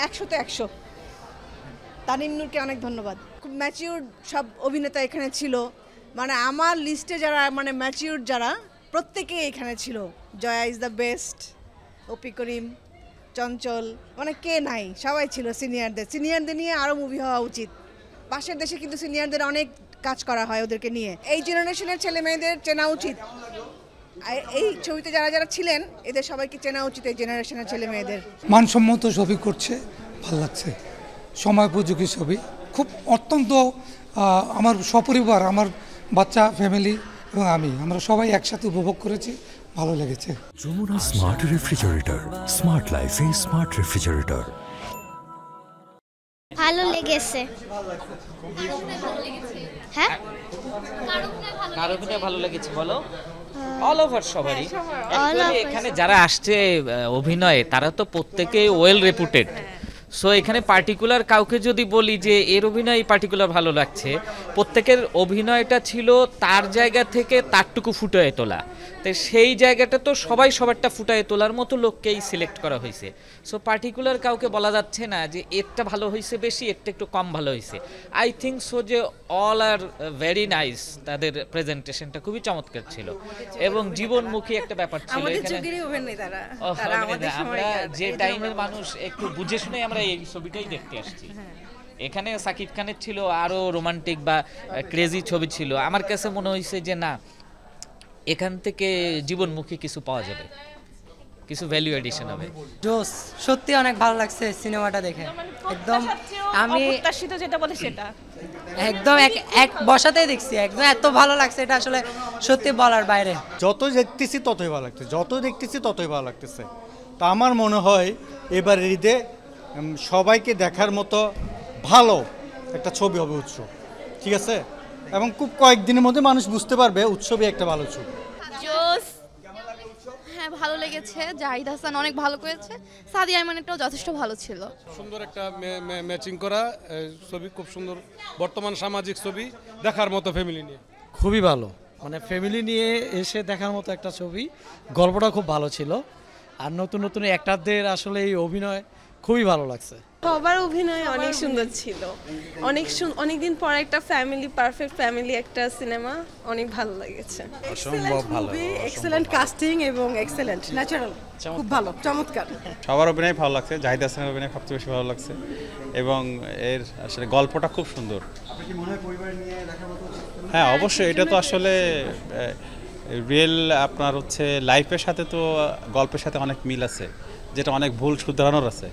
100-তে 100। তানিম নূরকে অনেক ধন্যবাদ। খুব ম্যাচিউর সব অভিনেতা এখানে ছিল, মানে আমার লিস্টে যারা মানে ম্যাচিউর যারা প্রত্যেকেই এখানে ছিল। জয়া ইজ দ্য বেস্ট, অপি করিম, চঞ্চল, মানে কে নাই, সবাই ছিল। সিনিয়রদের নিয়ে আরও মুভি হওয়া উচিত। পাশের দেশে কিন্তু সিনিয়রদের অনেক কাজ করা হয় ওদেরকে নিয়ে। এই জেনারেশনের ছেলে মেয়েদের চেনা উচিত। এই ছবিতে যারা যারা ছিলেন এদের সবাইকে চেনা উচিত, এই জেনারেশনের ছেলে মেয়েদের। মানসম্মত ছবি করছে, ভালো লাগছে। সময় উপযোগী ছবি, খুব অত্যন্ত আমার সপরিবার, আমার বাচ্চা, ফ্যামিলি এবং আমরা সবাই একসাথে উপভোগ করেছি, ভালো লেগেছে। যমুনা স্মার্ট রেফ্রিজারেটর, স্মার্ট লাইফে স্মার্ট রেফ্রিজারেটর। ভালো লেগেছে। হ্যাঁ, কার অভিনয় ভালো লেগেছে বলো? অল ওভার সবারই। এখানে যারা আসছে অভিনয়ে তারা তো প্রত্যেকেই ওয়েল রেপুটেড। সো এখানে পার্টিকুলার কাউকে যদি বলি যে এর অভিনয় পার্টিকুলার ভালো লাগছে, প্রত্যেকের অভিনয়টা ছিল তার জায়গা থেকে তারটুকু ফুটিয়ে তোলা। তো সেই জায়গাটা তো সবাই সবারটা ফুটিয়ে তোলার মতো লোককেই সিলেক্ট করা হয়েছে। সো পার্টিকুলার কাউকে বলা যাচ্ছে না যে এরটা ভালো হয়েছে বেশি, এরটা একটু কম ভালো হয়েছে। আই থিঙ্ক সো যে অল আর ভেরি নাইস, তাদের প্রেজেন্টেশনটা খুবই চমৎকার ছিল এবং জীবনমুখী একটা ব্যাপার ছিল। আমরা যে টাইমের মানুষ একটু বুঝে শুনে আমরা এই ছবিটাই দেখতে আসছি। এখানে সাকিব খানের ছিল আরো রোমান্টিক বা ক্রেজি ছবি ছিল, আমার কাছে মনে হয়েছে যে না, এখান থেকে জীবনমুখী কিছু পাওয়া যাবে, কিছু ভ্যালু এডিশন হবে। জোস, সত্যি অনেক ভালো লাগছে সিনেমাটা দেখে। একদম আমি যেটা বলে সেটা একদম এক বসাতেই দেখছি, একদম এত ভালো লাগছে, এটা আসলে সত্যি বলার বাইরে। যত দেখতেছি ততই ভালো লাগতেছে, যত দেখতেছি ততই ভালো লাগতেছে। তো আমার মনে হয় এবার ঈদে সবাইকে দেখার মতো ভালো একটা ছবি হবে উৎসব, ঠিক আছে? এবং খুব কয়েকদিনের মধ্যে মানুষ বুঝতে পারবে উৎসবই একটা ভালো ছবি। হ্যাঁ, ভালো লেগেছে। জাহিদ হাসান অনেক ভালো করেছে, সাদিয়া আইমানটাও যথেষ্ট ভালো ছিল। সুন্দর একটা ম্যাচিং করা ছবি, খুব সুন্দর বর্তমান সামাজিক ছবি, দেখার মতো ফ্যামিলি নিয়ে। খুবই ভালো, মানে ফ্যামিলি নিয়ে এসে দেখার মতো একটা ছবি। গল্পটা খুব ভালো ছিল, আর নতুন নতুন অ্যাক্টরদের আসলে এই অভিনয় খুবই ভালো লাগছে। সবার অভিনয় অনেক সুন্দর ছিল, অনেকদিন পর একটা ফ্যামিলি, পারফেক্ট ফ্যামিলি একটা সিনেমা, অনেক ভালো লেগেছে। অসম্ভব ভালো, এক্সেলেন্ট কাস্টিং এবং এক্সেলেন্ট ন্যাচারাল, খুব ভালো, চমৎকার। সবার অভিনয় ভালো লাগছে, জাহিদ হাসানের অভিনয় সবচেয়ে বেশি ভালো লাগছে এবং এর আসলে গল্পটা খুব সুন্দর। হ্যাঁ অবশ্যই, এটা তো আসলে রিয়েল আপনার হচ্ছে লাইফের সাথে, তো গল্পের সাথে অনেক মিল আছে, যেটা অনেক ভুল শুধরানোর আছে,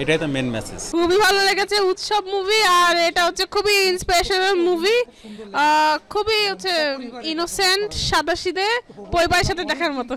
এটাই তো মেন মেসেজ। খুবই ভালো লেগেছে, উৎসব মুভি, আর এটা হচ্ছে খুবই ইন্সপিরেশনাল মুভি, খুবই হচ্ছে ইনোসেন্ট, সাদাসিধে, পরিবারের সাথে দেখার মতো।